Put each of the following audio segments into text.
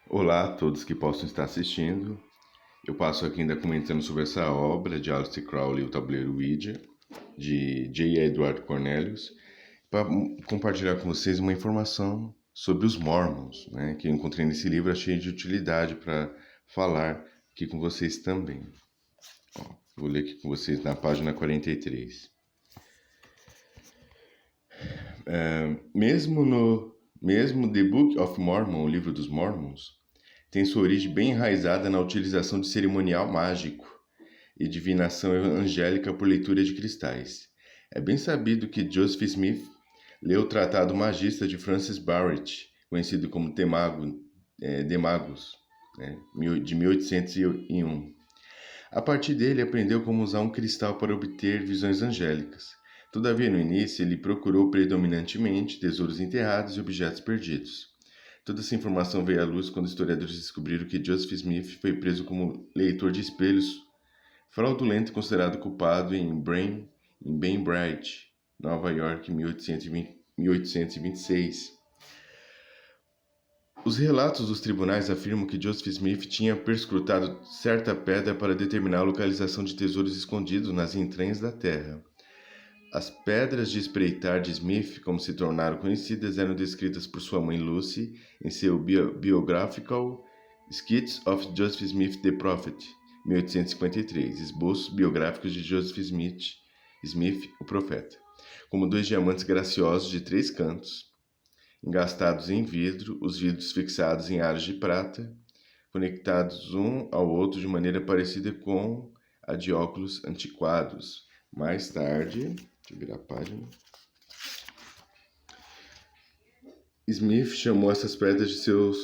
Olá a todos que possam estar assistindo. Eu passo aqui ainda comentando sobre essa obra de Aleister Crowley, O Tabuleiro Ouija, de J. Edward Cornelius, para compartilhar com vocês uma informação sobre os Mormons, né, que eu encontrei nesse livro, achei de utilidade para falar aqui com vocês também. Vou ler aqui com vocês na página 43. Mesmo The Book of Mormon, o livro dos Mormons, tem sua origem bem enraizada na utilização de cerimonial mágico e divinação angélica por leitura de cristais. É bem sabido que Joseph Smith leu o Tratado Magista de Francis Barrett, conhecido como De Magos, né, de 1801. A partir dele, aprendeu como usar um cristal para obter visões angélicas. Todavia, no início, ele procurou predominantemente tesouros enterrados e objetos perdidos. Toda essa informação veio à luz quando historiadores descobriram que Joseph Smith foi preso como leitor de espelhos fraudulento e considerado culpado em Bainbridge, Nova York, em 1826. Os relatos dos tribunais afirmam que Joseph Smith tinha perscrutado certa pedra para determinar a localização de tesouros escondidos nas entranhas da terra. As pedras de espreitar de Smith, como se tornaram conhecidas, eram descritas por sua mãe Lucy em seu Biographical Skits of Joseph Smith the Prophet, 1853, esboços biográficos de Joseph Smith, o profeta, como dois diamantes graciosos de 3 cantos, engastados em vidro, os vidros fixados em aros de prata, conectados um ao outro de maneira parecida com a de óculos antiquados. Mais tarde, deixa eu virar a página, Smith chamou essas pedras de seus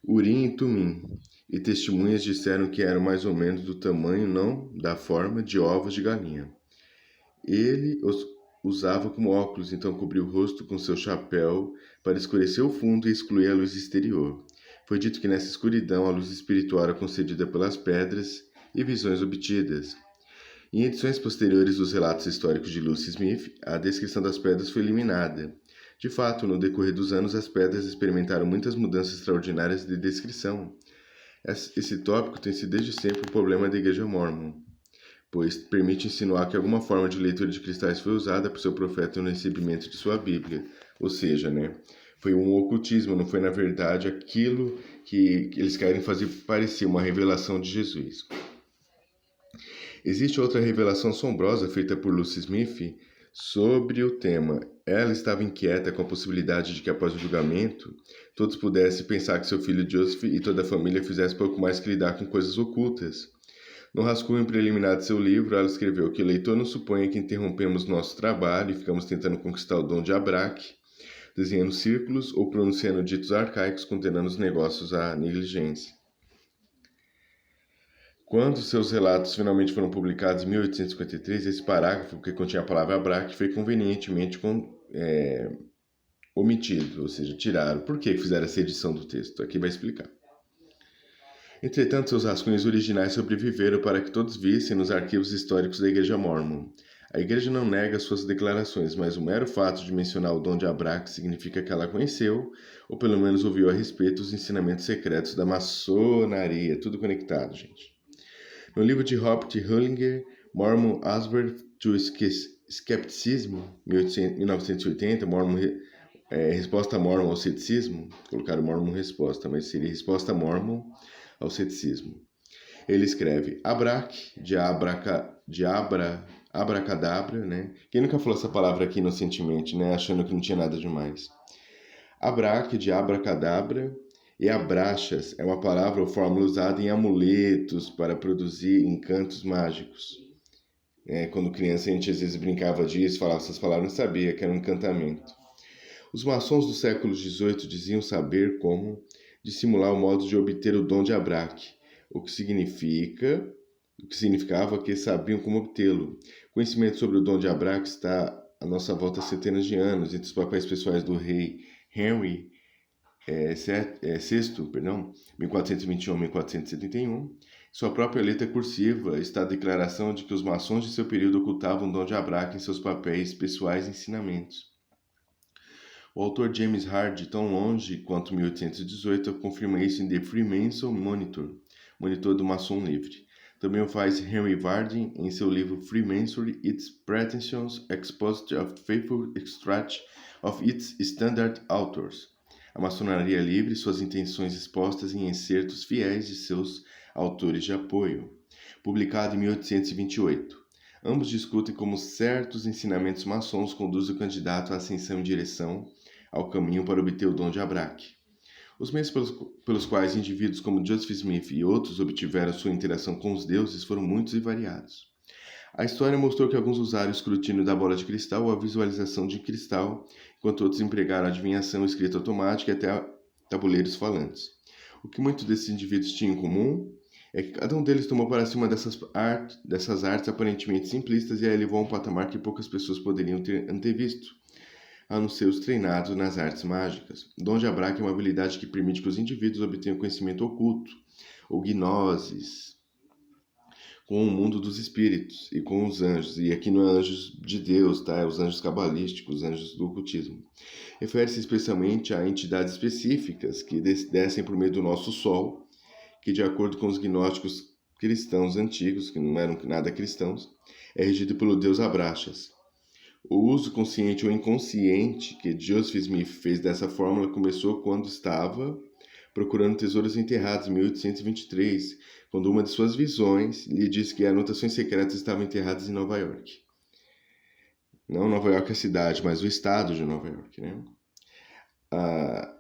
Urim e Tumim, e testemunhas disseram que eram mais ou menos do tamanho, não da forma, de ovos de galinha. Ele os usava como óculos, então cobriu o rosto com seu chapéu para escurecer o fundo e excluir a luz exterior. Foi dito que nessa escuridão a luz espiritual era concedida pelas pedras e visões obtidas. Em edições posteriores dos relatos históricos de Lucy Smith, a descrição das pedras foi eliminada. De fato, no decorrer dos anos, as pedras experimentaram muitas mudanças extraordinárias de descrição. Esse tópico tem sido desde sempre um problema da Igreja Mormon, pois permite insinuar que alguma forma de leitura de cristais foi usada por seu profeta no recebimento de sua Bíblia. Ou seja, foi um ocultismo, não foi na verdade aquilo que eles querem fazer parecer uma revelação de Jesus. Existe outra revelação assombrosa feita por Lucy Smith sobre o tema. Ela estava inquieta com a possibilidade de que após o julgamento, todos pudessem pensar que seu filho Joseph e toda a família fizessem pouco mais que lidar com coisas ocultas. No rascunho preliminar de seu livro, ela escreveu que o leitor não suponha que interrompemos nosso trabalho e ficamos tentando conquistar o dom de Abraque, desenhando círculos ou pronunciando ditos arcaicos condenando os negócios à negligência. Quando seus relatos finalmente foram publicados em 1853, esse parágrafo, que continha a palavra Abraque, foi convenientemente omitido, ou seja, tiraram. Por que fizeram essa edição do texto? Aqui vai explicar. Entretanto, seus rascunhos originais sobreviveram para que todos vissem nos arquivos históricos da Igreja Mormon. A Igreja não nega suas declarações, mas o mero fato de mencionar o dom de Abraque significa que ela conheceu, ou pelo menos ouviu a respeito dos ensinamentos secretos da maçonaria. Tudo conectado, gente. No livro de Robert Hullinger, Mormon Answer to Skepticism, 1980, Resposta Mormon ao Ceticismo, colocaram Mormon Resposta, mas seria Resposta Mormon ao Ceticismo. Ele escreve, Abraque, abracadabra, Quem nunca falou essa palavra aqui inocentemente, achando que não tinha nada demais? Abraque, de abracadabra, e abraxas é uma palavra ou fórmula usada em amuletos para produzir encantos mágicos. Quando criança a gente às vezes brincava disso, falava essas palavras, não sabia que era um encantamento. Os maçons do século XVIII diziam saber como dissimular o modo de obter o dom de Abraque, o que significava que sabiam como obtê-lo. O conhecimento sobre o dom de Abraque está à nossa volta há centenas de anos. Entre os papéis pessoais do rei Henry VI, 1421-1471, sua própria letra cursiva está a declaração de que os maçons de seu período ocultavam o dom de Abraque em seus papéis pessoais e ensinamentos. O autor James Hard, tão longe quanto 1818, confirma isso em The Freemason Monitor, Monitor do Maçom Livre. Também o faz Henry Varden em seu livro Freemasonry, Its Pretensions, Exposed of Faithful Extract of Its Standard Authors. A maçonaria livre, suas intenções expostas em excertos fiéis de seus autores de apoio. Publicado em 1828. Ambos discutem como certos ensinamentos maçons conduzem o candidato à ascensão em direção ao caminho para obter o dom de Abraque. Os meios pelos quais indivíduos como Joseph Smith e outros obtiveram sua interação com os deuses foram muitos e variados. A história mostrou que alguns usaram o escrutínio da bola de cristal ou a visualização de cristal, enquanto outros empregaram a adivinhação escrita automática e até tabuleiros falantes. O que muitos desses indivíduos tinham em comum é que cada um deles tomou para si uma dessas artes aparentemente simplistas e a elevou a um patamar que poucas pessoas poderiam ter antevisto, a não ser os treinados nas artes mágicas. O dom de Abraque é uma habilidade que permite que os indivíduos obtenham conhecimento oculto, ou gnoses, com o mundo dos espíritos e com os anjos. E aqui não é anjos de Deus, tá? É os anjos cabalísticos, os anjos do ocultismo. Refere-se especialmente a entidades específicas que descem por meio do nosso Sol, que de acordo com os gnósticos cristãos antigos, que não eram nada cristãos, é regido pelo deus Abraxas. O uso consciente ou inconsciente que Joseph Smith fez dessa fórmula começou quando estava procurando tesouros enterrados em 1823, quando uma de suas visões lhe disse que anotações secretas estavam enterradas em Nova York. Não Nova York a cidade, mas o estado de Nova York, né?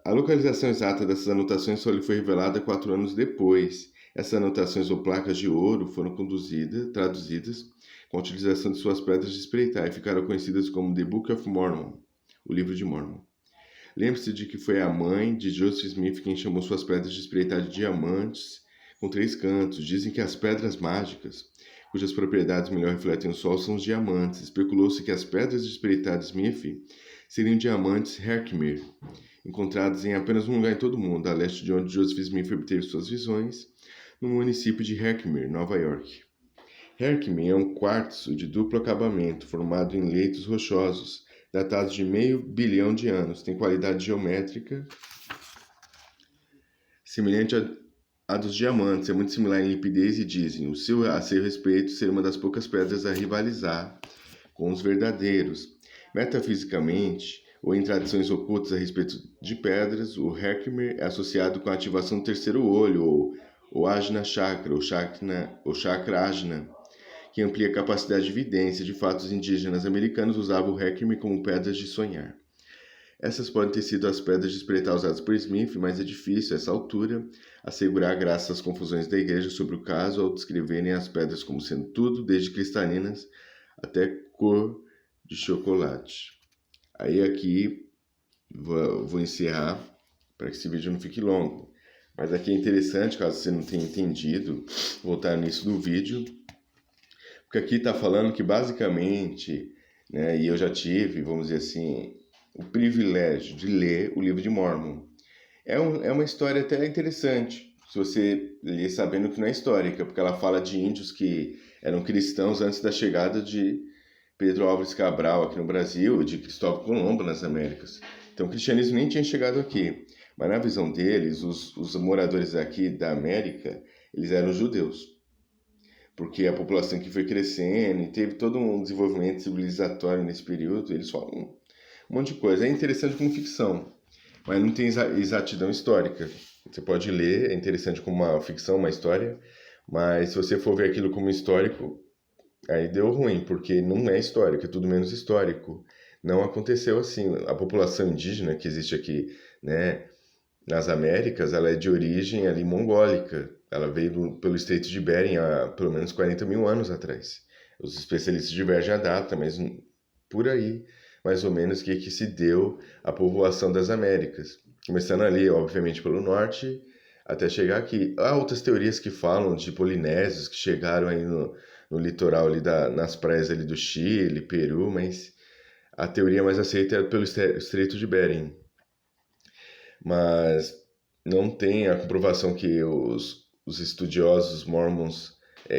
A localização exata dessas anotações só lhe foi revelada 4 anos depois. Essas anotações ou placas de ouro foram traduzidas com a utilização de suas pedras de espreitar e ficaram conhecidas como The Book of Mormon, o Livro de Mormon. Lembre-se de que foi a mãe de Joseph Smith quem chamou suas pedras de espreitar de diamantes com 3 cantos. Dizem que as pedras mágicas, cujas propriedades melhor refletem o sol, são os diamantes. Especulou-se que as pedras de espreitar de Smith seriam diamantes Herkimer, encontrados em apenas um lugar em todo o mundo, a leste de onde Joseph Smith obteve suas visões, no município de Herkimer, Nova York. Herkimer é um quartzo de duplo acabamento, formado em leitos rochosos, datados de 500 bilhão de anos. Tem qualidade geométrica semelhante à dos diamantes, é muito similar em limpidez e dizem, a seu respeito, ser uma das poucas pedras a rivalizar com os verdadeiros. Metafisicamente, ou em tradições ocultas a respeito de pedras, o Herkimer é associado com a ativação do terceiro olho, ou Ajna Chakra, ou Chakra Ajna, que amplia a capacidade de vidência. De fato, os indígenas americanos usavam o Herkimer como pedras de sonhar. Essas podem ter sido as pedras de espreitar usadas por Smith, mas é difícil, a essa altura, assegurar graças às confusões da igreja sobre o caso ao descreverem as pedras como sendo tudo, desde cristalinas até cor de chocolate. Aí aqui vou encerrar para que esse vídeo não fique longo. Mas aqui é interessante, caso você não tenha entendido, voltar no início do vídeo, porque aqui está falando que basicamente, né, e eu já tive, vamos dizer assim, o privilégio de ler o livro de Mormon. É uma história até interessante, se você ler sabendo que não é histórica, porque ela fala de índios que eram cristãos antes da chegada de Pedro Álvares Cabral aqui no Brasil e de Cristóvão Colombo nas Américas. Então o cristianismo nem tinha chegado aqui. Mas na visão deles, os moradores aqui da América, eles eram judeus. Porque a população que foi crescendo e teve todo um desenvolvimento civilizatório nesse período, eles falam um monte de coisa. É interessante como ficção, mas não tem exatidão histórica. Você pode ler, é interessante como uma ficção, uma história, mas se você for ver aquilo como histórico, aí deu ruim, porque não é histórico, é tudo menos histórico. Não aconteceu assim. A população indígena que existe aqui, né, nas Américas, ela é de origem ali mongólica. Ela veio pelo Estreito de Bering há pelo menos 40 mil anos atrás. Os especialistas divergem a data, mas por aí, mais ou menos, que se deu a povoação das Américas. Começando ali, obviamente, pelo norte, até chegar aqui. Há outras teorias que falam de polinésios que chegaram aí no litoral ali nas praias ali do Chile, Peru, mas a teoria mais aceita é pelo Estreito de Bering. Mas não tem a comprovação que os estudiosos mormons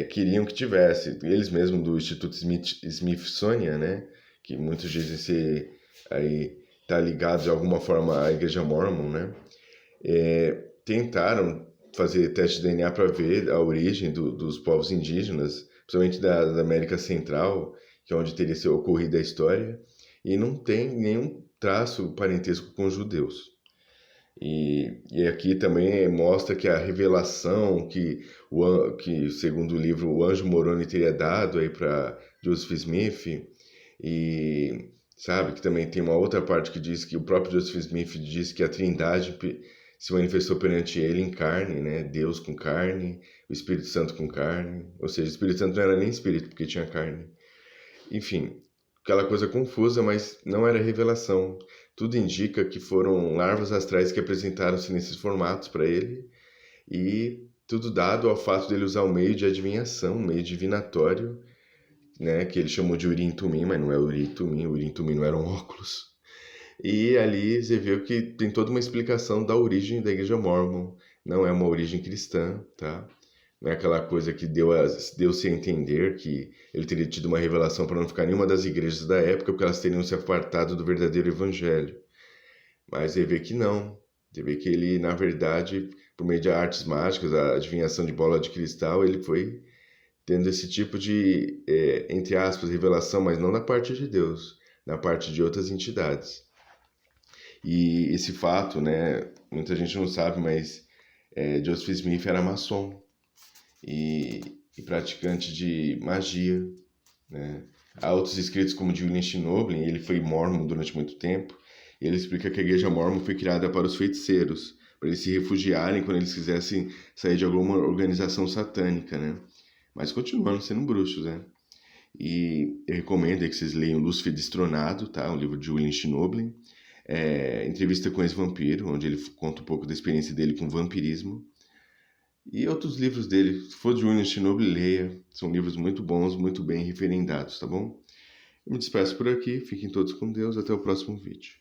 queriam que tivesse. Eles mesmos do Instituto Smithsonian, né, que muitos dizem ser aí tá ligado de alguma forma à Igreja Mórmon, né? Tentaram fazer teste de DNA para ver a origem dos povos indígenas, principalmente da América Central, que é onde teria sido ocorrida a história, e não tem nenhum traço parentesco com os judeus. E aqui também mostra que a revelação que, segundo o livro, o anjo Moroni teria dado aí para Joseph Smith, e sabe que também tem uma outra parte que diz que o próprio Joseph Smith diz que a Trindade se manifestou perante ele em carne, né? Deus com carne, o Espírito Santo com carne, ou seja, o Espírito Santo não era nem espírito porque tinha carne. Enfim, aquela coisa confusa, mas não era revelação. Tudo indica que foram larvas astrais que apresentaram-se nesses formatos para ele, e tudo dado ao fato dele usar o meio de adivinhação, o meio divinatório, né, que ele chamou de Urim Tumim, mas não é Urim Tumim, Urim Tumim não eram óculos. E ali você vê que tem toda uma explicação da origem da Igreja Mórmon, não é uma origem cristã, tá? Não é aquela coisa que deu-se a entender que ele teria tido uma revelação para não ficar em nenhuma das igrejas da época, porque elas teriam se apartado do verdadeiro evangelho. Mas você vê que não. Você vê que ele, na verdade, por meio de artes mágicas, a adivinhação de bola de cristal, ele foi tendo esse tipo de, entre aspas, revelação, mas não da parte de Deus, da parte de outras entidades. E esse fato, né, muita gente não sabe, mas Joseph Smith era maçom e praticante de magia, né? Há outros escritos como de William Schnoebelen, ele foi mórmon durante muito tempo, e ele explica que a igreja mórmon foi criada para os feiticeiros, para eles se refugiarem quando eles quisessem sair de alguma organização satânica, né? Mas continuando sendo bruxos, né? E eu recomendo que vocês leiam Lúcifer Destronado, tá? Um livro de William Schnoebelen. Entrevista com Ex-Vampiro, onde ele conta um pouco da experiência dele com vampirismo. E outros livros dele, se for de William Schnoebelen, leia. São livros muito bons, muito bem referendados, tá bom? Eu me despeço por aqui, fiquem todos com Deus, até o próximo vídeo.